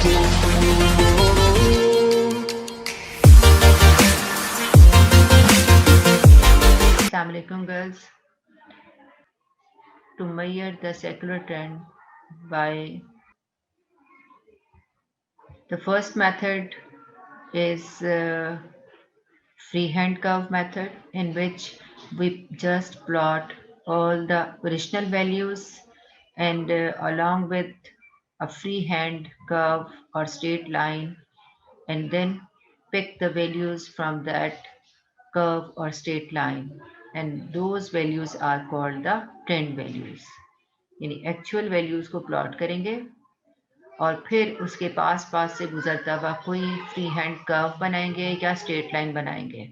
Assalamu alaikum girls. To measure the secular trend by the first method is freehand curve method, in which we just plot all the original values and along with a freehand curve or straight line, and then pick the values from that curve or straight line, and those values are called the trend values. यानी actual values को plot करेंगे और फिर उसके पास पास से गुजरता हुआ कोई फ्री हैंड कर्व बनाएंगे या स्ट्रेट लाइन बनाएंगे,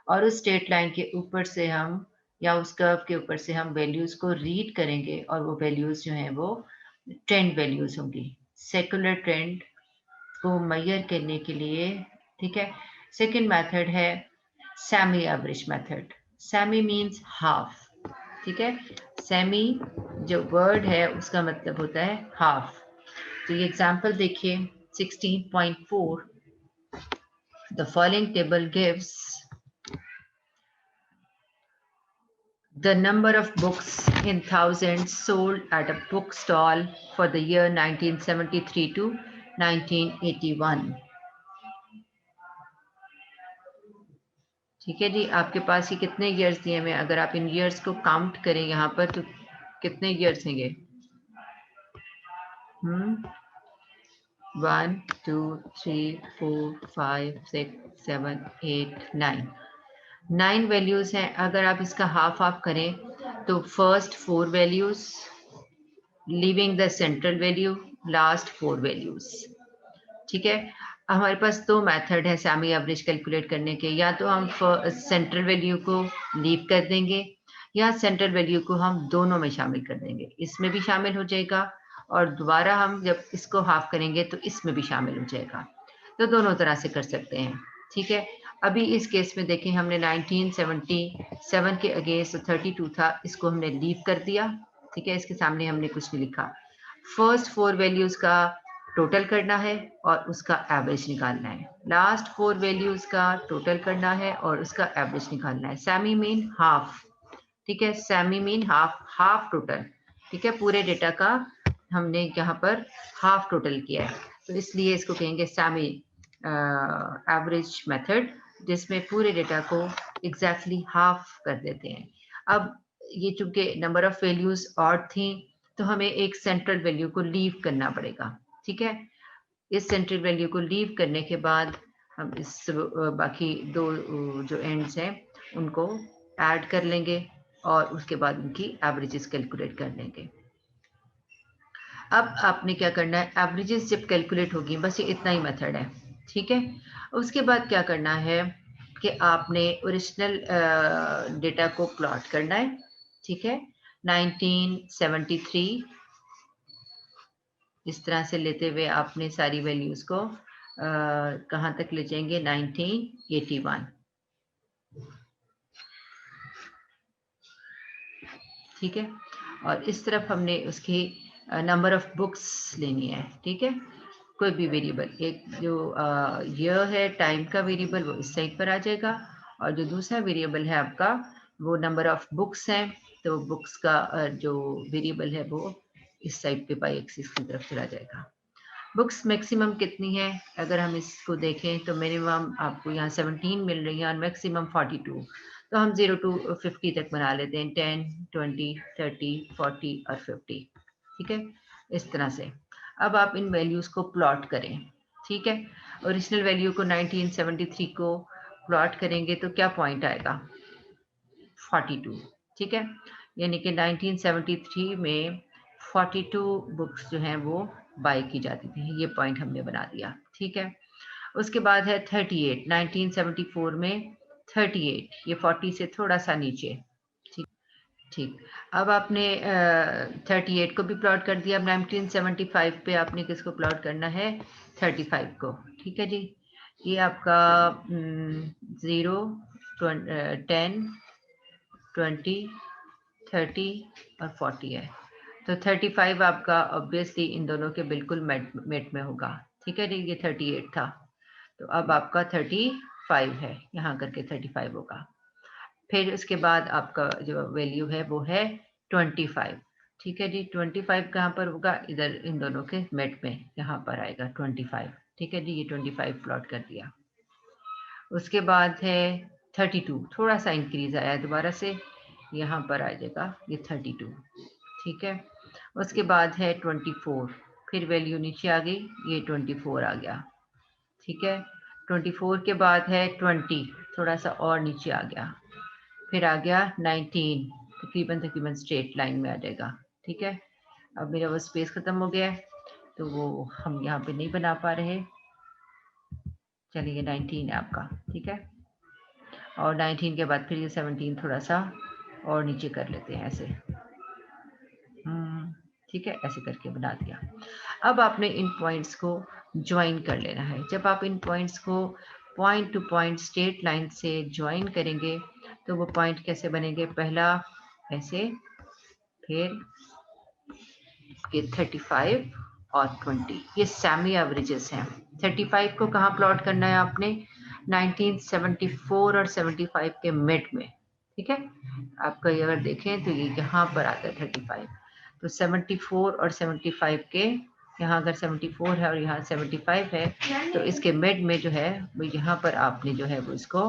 और उस स्ट्रेट लाइन के ऊपर से हम या उस कर्व के ऊपर से हम वैल्यूज को रीड करेंगे, और वो वैल्यूज जो हैं वो ट्रेंड वैल्यूज होंगी, सेकुलर ट्रेंड को मेजर करने के लिए। ठीक है। सेकंड मेथड है semi average method. Semi means half. ठीक है। सेमी जो वर्ड है उसका मतलब होता है हाफ। तो ये एग्जांपल देखिए 16.4, the following table gives the number of books in thousands sold at a book stall for the year 1973 to 1981। ठीक है जी, आपके पास ये कितने ईयर्स दिए हुए, अगर आप इन ईयर्स को काउंट करें यहाँ पर तो कितने ईयर्स हैं ये? 1 2 3 4 5 6 7 8 9 9 वैल्यूज हैं। अगर आप इसका हाफ हाफ करें तो first 4 values leaving the central value, last 4 values. ठीक है। हमारे पास दो मेथड है सेमी एवरेज कैलकुलेट करने के, या तो हम सेंट्रल वैल्यू को लीव कर देंगे या सेंट्रल वैल्यू को हम दोनों में शामिल कर देंगे, इसमें भी शामिल हो जाएगा और दोबारा हम जब इसको हाफ करेंगे तो इसमें भी शामिल हो जाएगा। तो दोनों तरह से कर सकते हैं। ठीक है। अभी इस केस में देखें, हमने 1977 के अगेंस्ट 32 था, इसको हमने लीव कर दिया। ठीक है। इसके सामने हमने कुछ नहीं लिखा। फर्स्ट 4 वैल्यूज का टोटल करना है और उसका एवरेज निकालना है, लास्ट 4 वैल्यूज का टोटल करना है और उसका एवरेज निकालना है। Semi mean half. ठीक है। Semi mean half, half total. ठीक है। पूरे डेटा का हमने यहाँ पर हाफ टोटल किया है, तो इसलिए इसको कहेंगे सेमी एवरेज मेथड, जिसमें पूरे डेटा को एग्जैक्टली हाफ कर देते हैं। अब ये चूंकि नंबर ऑफ वैल्यूज ऑड थी तो हमें एक सेंट्रल वैल्यू को लीव करना पड़ेगा। ठीक है। इस सेंट्रल वैल्यू को लीव करने के बाद हम इस बाकी दो जो एंड्स हैं उनको ऐड कर लेंगे और उसके बाद उनकी एवरेजेस कैलकुलेट कर लेंगे। अब आपने क्या करना है, एवरेजेस जब कैलकुलेट होगी, बस ये इतना ही मेथड है। ठीक है। उसके बाद क्या करना है कि आपने ओरिजिनल डेटा को प्लॉट करना है। ठीक है। 1973 इस तरह से लेते हुए आपने सारी वैल्यूज को कहाँ तक ले जाएंगे, 1981। ठीक है। और इस तरफ हमने उसकी नंबर ऑफ बुक्स लेनी है। ठीक है। कोई भी वेरिएबल, एक जो ईयर है टाइम का वेरिएबल वो इस साइड पर आ जाएगा, और जो दूसरा वेरिएबल है आपका वो नंबर ऑफ बुक्स हैं, तो बुक्स का जो वेरिएबल है वो इस साइड पे बाई एक्सिस की तरफ चला जाएगा। बुक्स मैक्सिमम कितनी है, अगर हम इसको देखें तो मिनिमम आपको यहाँ 17 मिल रही है और मैक्सिमम 42। तो हम 0 to 50 तक बना लेते हैं, 10 20 30 40 और 50। ठीक है। इस तरह से अब आप इन वैल्यूज को प्लॉट करें। ठीक है। ओरिजिनल वैल्यू को 1973 को प्लॉट करेंगे तो क्या पॉइंट आएगा, 42। ठीक है। यानी कि 1973 में 42 बुक्स जो हैं वो बाय की जाती थी, ये पॉइंट हमने बना दिया। ठीक है। उसके बाद है 38, 1974 में 38, ये 40 से थोड़ा सा नीचे। ठीक। ठीक। अब आपने 38 को भी प्लॉट कर दिया। अब 1975 पे आपने किसको प्लॉट करना है, 35 को। ठीक है जी। ये आपका 0 10 20 30 और 40 है, तो 35 आपका ऑब्वियसली इन दोनों के बिल्कुल मेट में होगा। ठीक है जी, ये 38 था, तो अब आपका 35 है, यहाँ करके 35 होगा। फिर उसके बाद आपका जो वैल्यू है वो है 25। ठीक है जी, 25 कहाँ पर होगा, इधर इन दोनों के मिड में, यहाँ पर आएगा 25। ठीक है जी, ये 25 प्लॉट कर दिया। उसके बाद है 32, थोड़ा सा इंक्रीज आया दोबारा से, यहाँ पर आ जाएगा ये 32। ठीक है, उसके बाद है 24, फिर वैल्यू नीचे आ गई, ये 24 आ गया। ठीक है, 24 के बाद है 20, थोड़ा सा और नीचे आ गया, फिर आ गया 19, तकरीबन तकरीबन स्ट्रेट लाइन में आ जाएगा। ठीक है, अब मेरा वो स्पेस खत्म हो गया है, तो वो हम यहाँ पे नहीं बना पा रहे। चलिए 19 है आपका। ठीक है, और 19 के बाद फिर ये 17 थोड़ा सा और नीचे कर लेते हैं ऐसे। ठीक है, ऐसे करके बना दिया। अब आपने इन पॉइंट्स को ज्वाइन कर लेना है। जब आप इन पॉइंट्स को point two point straight line से ज्वाइन करेंगे तो वो पॉइंट कैसे बनेंगे, पहला ऐसे, फिर ये 35 और 20, ये सेमी एवरेजेस हैं। 35 को कहाँ प्लॉट करना है आपने, 1974 और 75 के मिड में। ठीक है, आपका ये अगर देखें तो ये यहाँ पर आता है 35, तो 74 और 75 के, यहाँ अगर 74 है और यहाँ 75 है, तो इसके मिड में जो है वो यहाँ पर आपने जो है वो इसको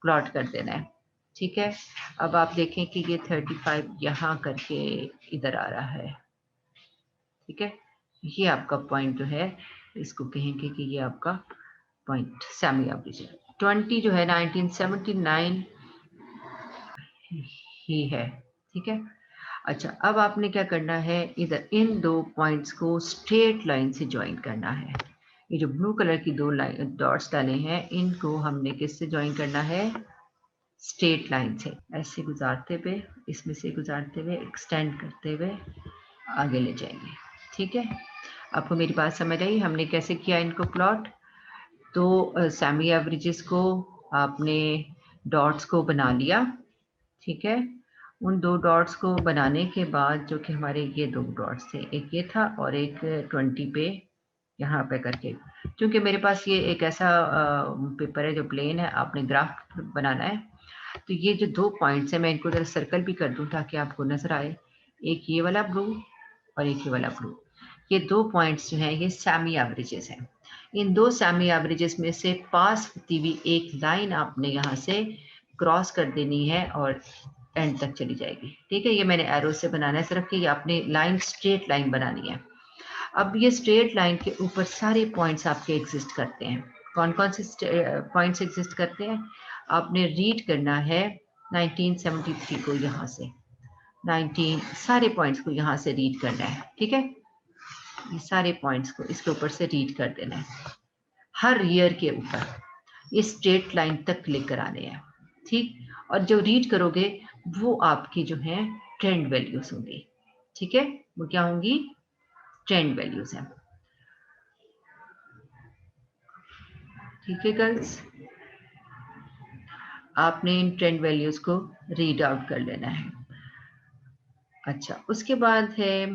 प्लॉट कर देना है। ठीक है, अब आप देखें कि ये 35 यहाँ करके इधर आ रहा है। ठीक है, ये आपका पॉइंट जो है, इसको कहेंगे कि ये आपका पॉइंट सेमी एवरेज है। 20 जो है 1979 ही है। ठीक है, अच्छा, अब आपने क्या करना है, इधर इन दो पॉइंट्स को स्ट्रेट लाइन से ज्वाइन करना है। ये जो ब्लू कलर की दो लाइन डॉट्स डाले हैं, इनको हमने किससे ज्वाइन करना है, स्ट्रेट लाइन से, ऐसे गुजारते हुए, इसमें से गुजारते हुए, एक्सटेंड करते हुए आगे ले जाएंगे। ठीक है, आपको मेरी बात समझ आई, हमने कैसे किया इनको प्लॉट। तो सेमी एवरेजेस को आपने डॉट्स को बना लिया। ठीक है, उन दो डॉट्स को बनाने के बाद जो कि हमारे ये दो डॉट्स थे, एक ये था और एक 20 पे यहाँ पे करके, क्योंकि मेरे पास ये एक ऐसा पेपर है जो प्लेन है, आपने ग्राफ बनाना है, तो ये जो दो पॉइंट्स है मैं इनको जरा सर्कल भी कर दूं ताकि आपको नजर आए, एक ये वाला ब्लू और एक ये वाला ब्लू, ये दो पॉइंट्स जो हैं ये सेमी एवरेजेस हैं। इन दो सेमी एवरेजेस में से पास होती हुई एक लाइन आपने यहाँ से क्रॉस कर देनी है और एंड तक चली जाएगी। ठीक है, ये मैंने एरो से बनाना है सिर्फ, कि ये आपने लाइन स्ट्रेट लाइन बनानी है। अब ये स्ट्रेट लाइन के ऊपर सारे पॉइंट्स आपके एग्जिस्ट करते हैं। कौन कौन से पॉइंट्स एग्जिस्ट करते हैं, आपने रीड करना है 1973 को, यहाँ से 19 सारे पॉइंट्स को यहाँ से रीड करना है। ठीक है, ये सारे पॉइंट्स को इसके ऊपर से रीड कर देना है, हर ईयर के ऊपर इस स्ट्रेट लाइन तक लेकर आने हैं। ठीक, और जो रीड करोगे वो आपकी जो है ट्रेंड वैल्यूज होंगी। ठीक है, वो क्या होंगी, ट्रेंड वैल्यूज हैं। ठीक है गर्ल्स, आपने इन ट्रेंड वैल्यूज को रीड आउट कर लेना है। अच्छा, उसके बाद है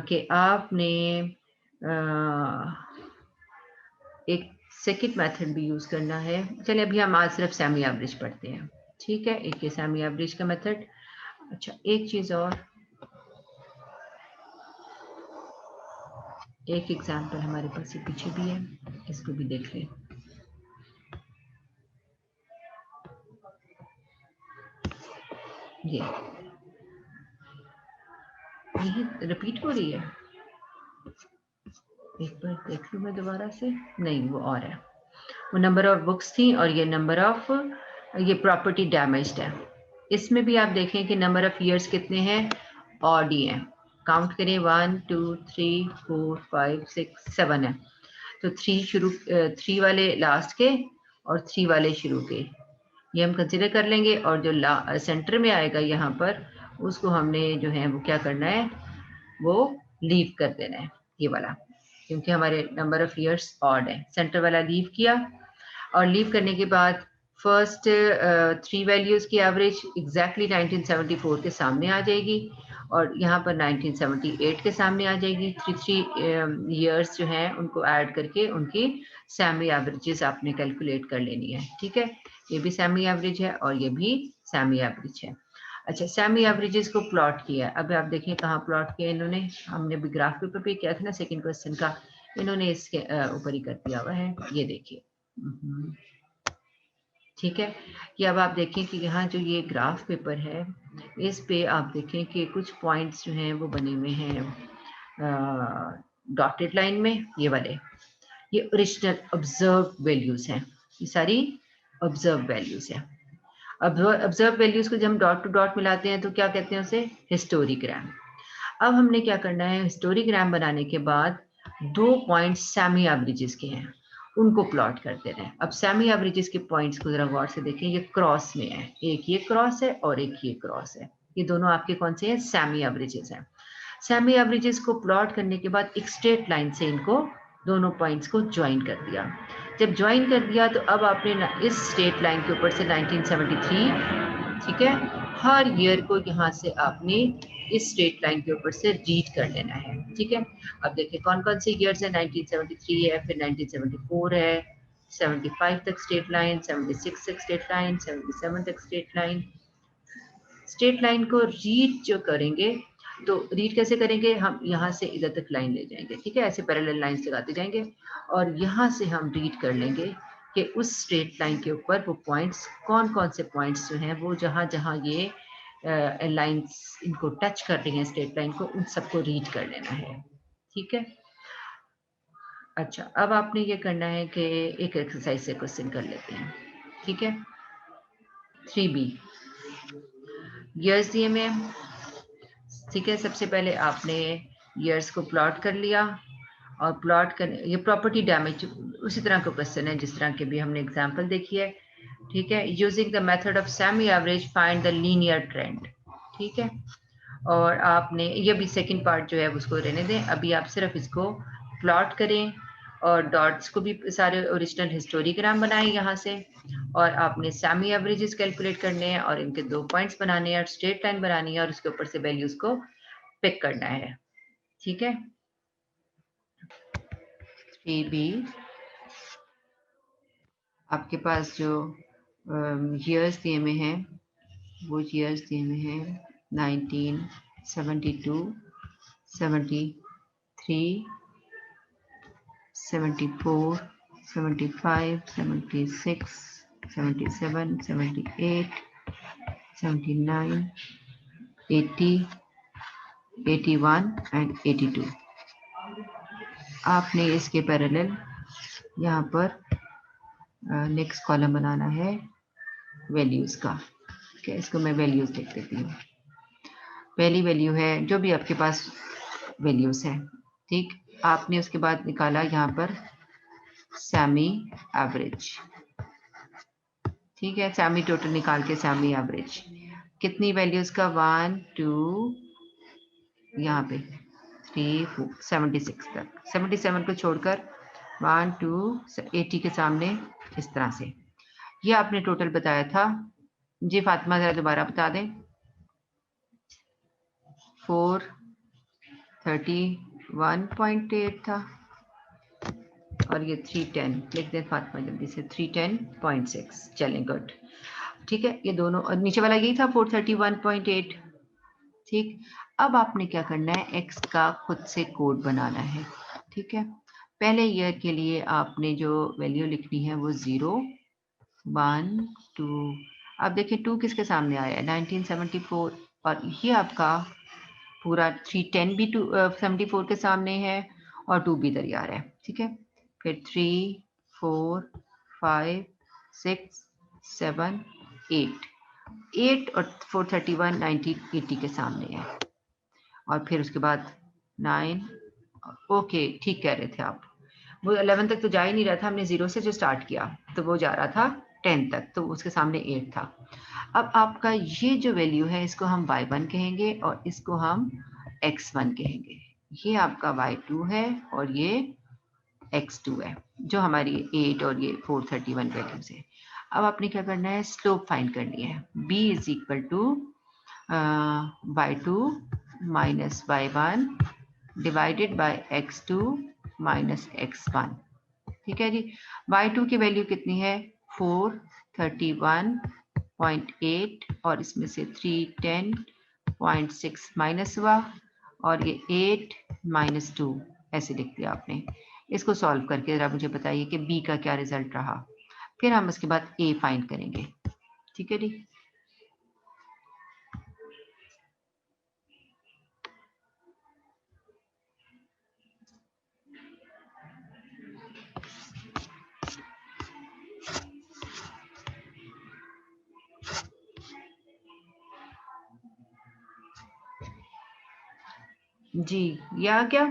कि आपने एक सेकंड मेथड भी यूज करना है। चलिए अभी हम आज सिर्फ सेमी एवरेज पढ़ते हैं। ठीक है, एक ये सेमी एवरेज का मेथड। अच्छा, एक चीज और, एक एग्जांपल हमारे पास ये पीछे भी है, इसको भी देख लें। ये यही रिपीट हो रही है, एक बार देख लूं मैं दोबारा से, नहीं वो और है, वो नंबर ऑफ बुक्स थी और ये नंबर ऑफ, ये प्रॉपर्टी डैमेज्ड है। इसमें भी आप देखें कि नंबर ऑफ ईयर्स कितने हैं, ऑड ही हैं। काउंट करें, 1 2 3 4 5 6 7 है, तो 3 वाले लास्ट के और 3 वाले शुरू के, ये हम कंसिडर कर लेंगे। और जो सेंटर में आएगा यहाँ पर, उसको हमने जो है वो क्या करना है, वो लीव कर देना है, ये वाला, क्योंकि हमारे नंबर ऑफ ईयर्स ऑड है। सेंटर वाला लीव किया, और लीव करने के बाद फर्स्ट 3 वैल्यूज की एवरेज एग्जैक्टली 1974 के सामने आ जाएगी, और यहाँ पर 1978 के सामने आ जाएगी। 3 ईयर्स जो हैं उनको ऐड करके उनकी सेमी एवरेजेस आपने कैलकुलेट कर लेनी है। ठीक है, ये भी सेमी एवरेज है और ये भी सेमी एवरेज है। अच्छा, सेमी एवरेजेस को प्लॉट किया। अब आप देखें कहाँ प्लॉट किया इन्होंने, हमने भी ग्राफ पेपर पे किया था ना सेकंड क्वेश्चन का, इन्होंने इसके ऊपर ही कर दिया हुआ है, ये देखिए। ठीक है, कि अब आप देखें कि यहाँ जो ये ग्राफ पेपर है इस पे आप देखें कि कुछ पॉइंट्स जो हैं वो बने हुए हैं डॉटेड लाइन में, ये वाले, ये ओरिजिनल ऑब्जर्व वैल्यूज हैं, ये सारी ऑब्जर्व वैल्यूज हैं। ऑब्जर्व वैल्यूज को जब हम डॉट टू डॉट मिलाते हैं तो क्या कहते हैं उसे, हिस्टोरीग्राम। अब हमने क्या करना है, हिस्टोरीग्राम बनाने के बाद 2 पॉइंट्स सेमी एवरेजेस के हैं उनको प्लॉट करते रहे। अब सेमी एवरेजेस के पॉइंट्स को जरा गौर से देखें, ये क्रॉस में है, एक ये क्रॉस है और एक ये क्रॉस है, ये दोनों आपके कौन से हैं, सेमी एवरेजेस हैं। सेमी एवरेजेस को प्लॉट करने के बाद एक स्ट्रेट लाइन से इनको दोनों पॉइंट्स को ज्वाइन कर दिया। जब ज्वाइन कर दिया तो अब आपने इस स्ट्रेट लाइन के ऊपर से 1973, ठीक है, हर ईयर को यहाँ से आपने इस स्ट्रेट लाइन के ऊपर से रीड कर लेना है। ठीक है, अब देखिए कौन कौन से ईयर्स है, 1973 है, फिर 1974 है, 75 तक स्ट्रेट लाइन, 76 तक स्ट्रेट लाइन, 77 तक स्ट्रेट लाइन। स्ट्रेट लाइन को रीड जो करेंगे तो रीड कैसे करेंगे, हम यहाँ से इधर तक लाइन ले जाएंगे। ठीक है, ऐसे पैरेलल लाइंस लगाते जाएंगे और यहाँ से हम रीड कर लेंगे कि उस स्ट्रेट लाइन के ऊपर वो पॉइंट्स कौन कौन से पॉइंट्स जो हैं वो जहाँ जहाँ ये लाइंस इनको टच कर रही हैं स्ट्रेट लाइन को, उन सबको रीड कर लेना है। ठीक है, अच्छा अब आपने ये करना है कि एक एक्सरसाइज से क्वेश्चन कर लेते हैं। ठीक है, 3B ईयर्स दिए में। ठीक है, सबसे पहले आपने ईयर्स को प्लॉट कर लिया और प्लॉट कर, ये प्रॉपर्टी डैमेज उसी तरह का क्वेश्चन है जिस तरह के भी हमने एग्जांपल देखी है। ठीक है, using the method of semi average find the linear trend. ठीक है, और आपने ये भी सेकंड पार्ट जो है उसको रहने दें, अभी आप सिर्फ इसको प्लॉट करें और डॉट्स को भी सारे ओरिजिनल हिस्टोरीग्राम बनाएं यहाँ से, और आपने सेमी एवरेजेस कैलकुलेट करने हैं और इनके 2 पॉइंट्स बनाने हैं और स्ट्रेट लाइन बनानी है और उसके ऊपर से वैल्यूज को पिक करना है। ठीक है, 3B आपके पास जो ईयर्स दिए में हैं वो ईयर्स दिए में हैं 1972, 73, 74, 75, 76, 77, 78, 79, 80, 81 एंड 82। आपने इसके पैरेलल यहाँ पर नेक्स्ट कॉलम बनाना है वैल्यूज का। ठीक है, इसको मैं वैल्यूज लिख देती हूँ। पहली वैल्यू है जो भी आपके पास वैल्यूज है, ठीक, आपने उसके बाद निकाला यहाँ पर सेमी एवरेज। ठीक है, सेमी टोटल निकाल के सेमी एवरेज कितनी वैल्यूज का, 1 2 यहाँ पे 3 4 76 तक, 77 को छोड़कर 1 2 80 के सामने इस तरह से ये आपने टोटल बताया था। जी फातिमा जरा दोबारा बता दें। 431.8 था और ये 310 लिख दें फातिमा जल्दी से, 310.6। चलें, गुड। ठीक है, ये दोनों और नीचे वाला यही था 431.8। ठीक, अब आपने क्या करना है, एक्स का खुद से कोड बनाना है। ठीक है, पहले ईयर के लिए आपने जो वैल्यू लिखनी है वो 0 1 2, अब देखिए 2 किसके सामने आया है, 1974, और ये आपका पूरा 310 भी 74 के सामने है और 2 भी इधर आ रहा है। ठीक है, फिर 3 4 5 6 7 8 और 431 1980 के सामने है, और फिर उसके बाद 9। ओके, ठीक कह रहे थे आप, वो 11 तक तो जा ही नहीं रहा था, हमने 0 से जो स्टार्ट किया तो वो जा रहा था 10 तक, तो उसके सामने 8 था। अब आपका ये जो वैल्यू है इसको हम y1 कहेंगे और इसको हम x1 कहेंगे। ये आपका y2 है और ये x2 है, जो हमारी 8 और ये 431 वैल्यूज है। अब आपने क्या करना है, स्लोप फाइंड करनी है। b is equal to y2 minus y1 divided by x2 minus x1। ठीक है जी। y2 की वैल्यू कितनी है 431.8 और इसमें से 310.6 माइनस हुआ और ये 8 माइनस 2 ऐसे लिख दिया आपने। इसको सॉल्व करके जरा मुझे बताइए कि b का क्या रिजल्ट रहा, फिर हम उसके बाद a फाइंड करेंगे। ठीक है जी। जी ये आ गया।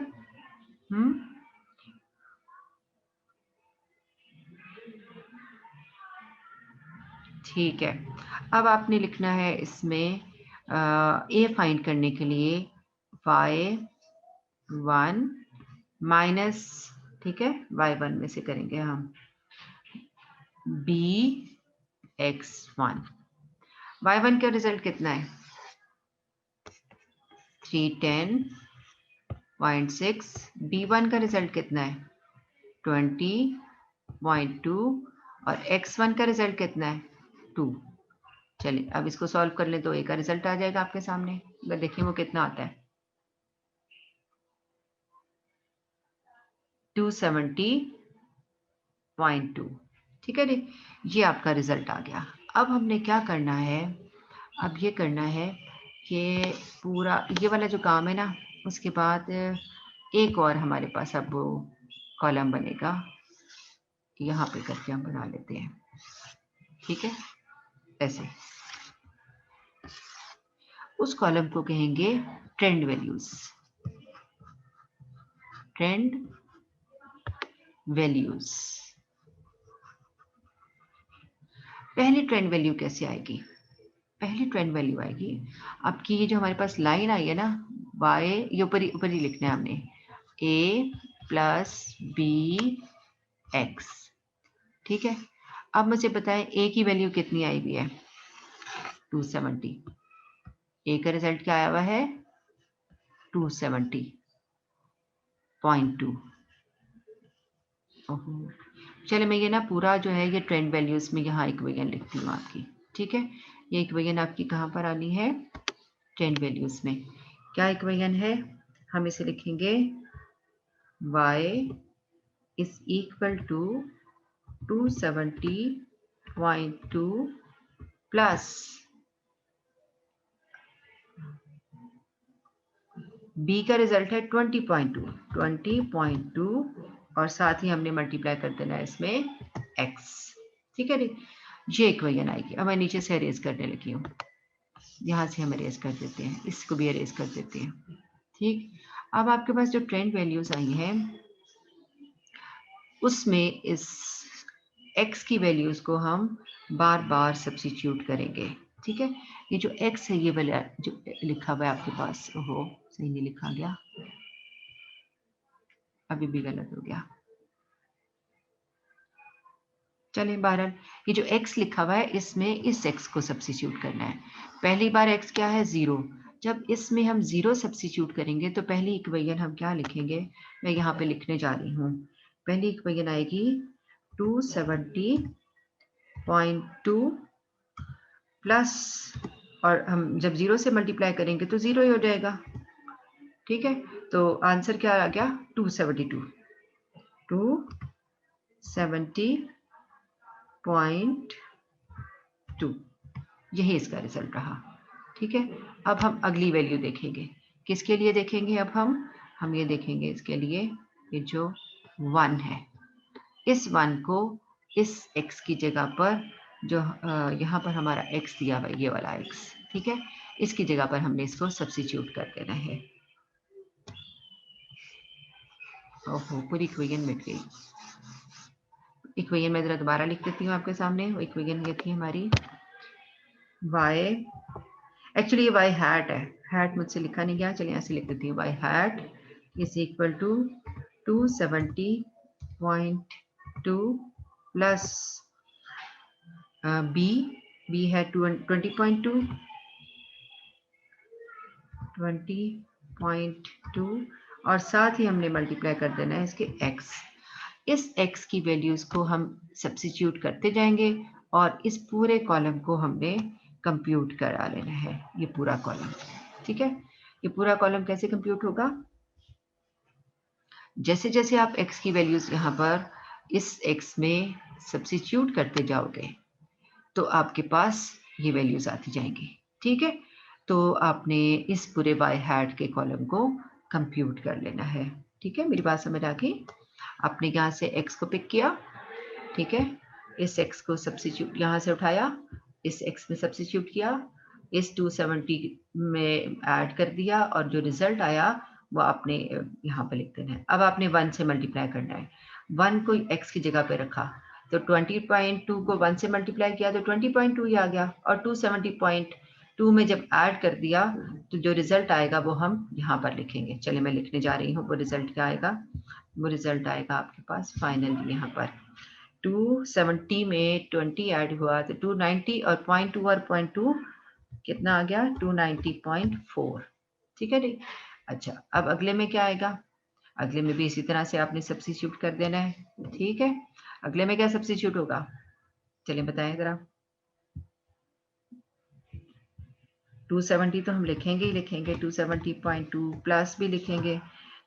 ठीक है। अब आपने लिखना है इसमें ए फाइंड करने के लिए y1 माइनस, ठीक है, y1 में से करेंगे हम bx1। y1 का रिजल्ट कितना है 310.6, b1 का रिजल्ट कितना है 20.2 और x1 का रिजल्ट कितना है 2। चलिए अब इसको सॉल्व कर लें तो a का रिजल्ट आ जाएगा आपके सामने। अगर देखिए वो कितना आता है 270.2। ठीक है जी, ये आपका रिजल्ट आ गया। अब हमने क्या करना है, अब ये करना है कि पूरा ये वाला जो काम है ना, उसके बाद एक और हमारे पास अब वो कॉलम बनेगा, यहाँ पे करके हम बना लेते हैं। ठीक है, ऐसे उस कॉलम को कहेंगे ट्रेंड वैल्यूज। ट्रेंड वैल्यूज, पहली ट्रेंड वैल्यू कैसे आएगी, पहली ट्रेंड वैल्यू आएगी आपकी ये जो हमारे पास लाइन आई है ना y, ये ऊपर ही लिखना है हमने a प्लस बी एक्स। ठीक है, अब मुझे बताएं a की वैल्यू कितनी आई हुई है 270। a का रिजल्ट क्या आया हुआ है 270.2। चले मैं ये ना पूरा जो है ये ट्रेंड वैल्यूज में यहाँ इक्वेशन लिखती हूँ आपकी। ठीक है, ये इक्वेशन आपकी कहाँ पर आनी है ट्रेंड वैल्यूज में। क्या इक्वेशन है, हम इसे लिखेंगे y is equal to 270.2 plus b का रिजल्ट है 20.2 और साथ ही हमने मल्टीप्लाई कर देना है इसमें x। ठीक है जी, ये इक्वेशन आएगी। अब मैं नीचे से अरेज करने लगी हूँ, यहाँ से हम अरेज कर देते हैं, इसको भी अरेज कर देते हैं। ठीक, अब आपके पास जो ट्रेंड वैल्यूज आई हैं उसमें इस x की वैल्यूज को हम बार बार सब्स्टिट्यूट करेंगे। ठीक है, ये जो x है ये वाला जो लिखा हुआ है आपके पास, ओहो सही नहीं लिखा गया, अभी भी गलत हो गया। चलिए बहरहाल ये जो x लिखा हुआ है इसमें इस x को सब्स्टिट्यूट करना है। पहली बार x क्या है 0, जब इसमें हम 0 सब्स्टिट्यूट करेंगे तो पहली इक्वेशन हम क्या लिखेंगे, मैं यहाँ पे लिखने जा रही हूँ। पहली इक्वेशन आएगी 270.2 प्लस, और हम जब 0 से मल्टीप्लाई करेंगे तो 0 ही हो जाएगा। ठीक है, तो आंसर क्या आ गया 272। 270.2 यही इसका रिजल्ट रहा। ठीक है, अब हम अगली वैल्यू देखेंगे, किसके लिए देखेंगे, अब हम ये देखेंगे इसके लिए, ये जो 1 है, इस 1 को इस x की जगह पर जो यहाँ पर हमारा x दिया हुआ ये वाला x, ठीक है, इसकी जगह पर हमने इसको सब्स्टिट्यूट कर देना है। ओहो पूरी इक्वेशन मिट गई। इक्वेशन मैं जरा दोबारा लिख देती हूँ आपके सामने। वो इक्वेशन ये थी हमारी y, एक्चुअली ये y हैट है, हैट मुझसे लिखा नहीं गया, चलिए ऐसे लिख देती हूँ, y hat is equal to 270.2 plus b है 20.2 20.2 और साथ ही हमने मल्टीप्लाई कर देना है इसके x। इस x की वैल्यूज को हम सब्स्टिट्यूट करते जाएंगे और इस पूरे कॉलम को हमने कंप्यूट करा लेना है, ये पूरा कॉलम। ठीक है, ये पूरा कॉलम कैसे कंप्यूट होगा? जैसे जैसे आप x की वैल्यूज यहाँ पर इस x में सब्स्टिट्यूट करते जाओगे तो आपके पास ये वैल्यूज आती जाएंगी। ठीक है, तो आपने इस पूरे y हैट के कॉलम को कंप्यूट कर लेना है। ठीक है, मेरी बात समझ आ गई? आपने यहाँ से x को पिक किया, ठीक है, इस x को सब्स्टिट्यूट यहाँ से उठाया, इस x में सब्स्टिट्यूट किया, इस 270 में ऐड कर दिया और जो रिजल्ट आया वो आपने यहाँ पे लिख देना है। अब आपने 1 से मल्टीप्लाई करना है, 1 को x की जगह पे रखा तो 20.2 को 1 से मल्टीप्लाई किया तो 20.2 ही आ गया और 270.2 में जब ऐड कर दिया तो जो रिजल्ट आएगा वो हम यहाँ पर लिखेंगे। चलिए मैं लिखने जा रही हूँ, वो रिजल्ट क्या आएगा? वो रिजल्ट आएगा आपके पास फाइनली यहाँ पर 270 में 20 ऐड हुआ तो 290 और 0.2 और 0.2 कितना आ गया? 290.4। ठीक है जी। अच्छा, अब अगले में क्या आएगा? अगले में भी इसी तरह से आपने सब्स्टिट्यूट कर देना है। ठीक है, अगले में क्या सब्स्टिट्यूट होगा? चलिए बताएं जरा। 270 तो हम लिखेंगे ही लिखेंगे, 270.2 प्लस भी लिखेंगे,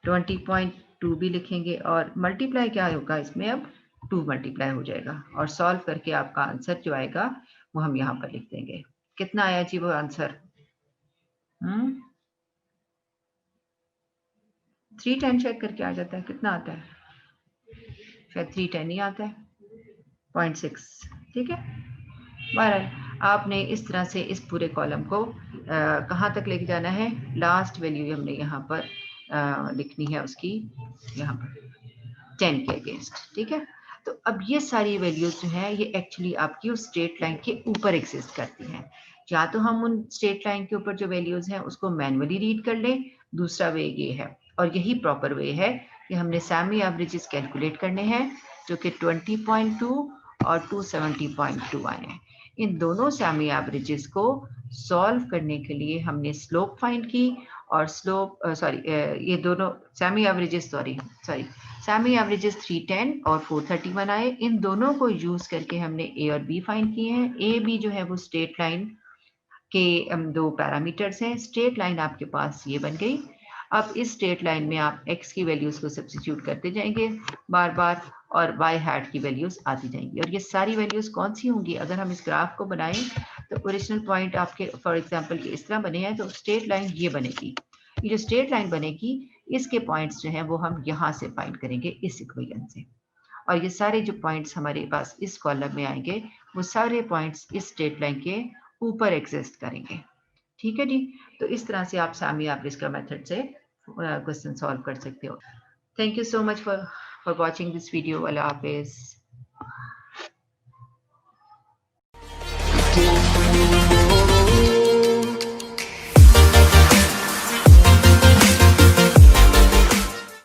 20.2 भी लिखेंगे और मल्टीप्लाई क्या होगा इसमें? अब 2 मल्टीप्लाई हो जाएगा और सॉल्व करके आपका आंसर जो आएगा वो हम यहाँ पर लिख देंगे। कितना आया जी वो आंसर? 310 चेक करके आ जाता है, कितना आता है? शायद 310 ही आता है, 0.6। ठीक है, बहरहाल आपने इस तरह से इस पूरे कॉलम को कहाँ तक लेके जाना है? लास्ट वैल्यू हमने यहाँ पर लिखनी है उसकी, यहाँ पर 10 के अगेंस्ट। ठीक है, तो अब ये सारी वैल्यूज जो है ये एक्चुअली आपकी उस स्ट्रेट लाइन के ऊपर एग्जिस्ट करती हैं। या तो हम उन स्ट्रेट लाइन के ऊपर जो वैल्यूज हैं उसको मैनुअली रीड कर लें, दूसरा वे ये है और यही प्रॉपर वे है कि हमने सैमी एवरेजेस कैलकुलेट करने हैं जो कि 20.2 और 270.2 आए हैं। इन दोनों सैमी एवरेजेस को सॉल्व करने के लिए हमने स्लोप फाइंड की और स्लोप ये दोनों सैमी एवरेजेस सैमी एवरेजेस 310 और 431 आए। इन दोनों को यूज करके हमने ए और बी फाइंड किए हैं। ए बी जो है वो स्ट्रेट लाइन के दो पैरामीटर्स हैं। स्ट्रेट लाइन आपके पास ये बन गई। अब इस स्ट्रेट लाइन में आप x की वैल्यूज को सब्स्टिट्यूट करते जाएंगे बार बार और y हैट की वैल्यूज आती जाएंगी और ये सारी वैल्यूज कौन सी होंगी? अगर हम इस ग्राफ को बनाएं तो ओरिजिनल पॉइंट आपके फॉर एग्जांपल ये इस तरह बने हैं तो स्ट्रेट लाइन ये बनेगी। ये जो स्ट्रेट लाइन बनेगी इसके पॉइंट्स जो हैं वो हम यहाँ से फाइंड करेंगे इस इक्वेशन से, और ये सारे जो पॉइंट्स हमारे पास इस कॉलम में आएंगे वो सारे पॉइंट्स इस स्ट्रेट लाइन के ऊपर एग्जिस्ट करेंगे। ठीक है जी, तो इस तरह से आप सैमी एवरेज का मेथड से क्वेश्चन सॉल्व कर सकते हो। Thank you so much for watching this video. Allah Hafiz.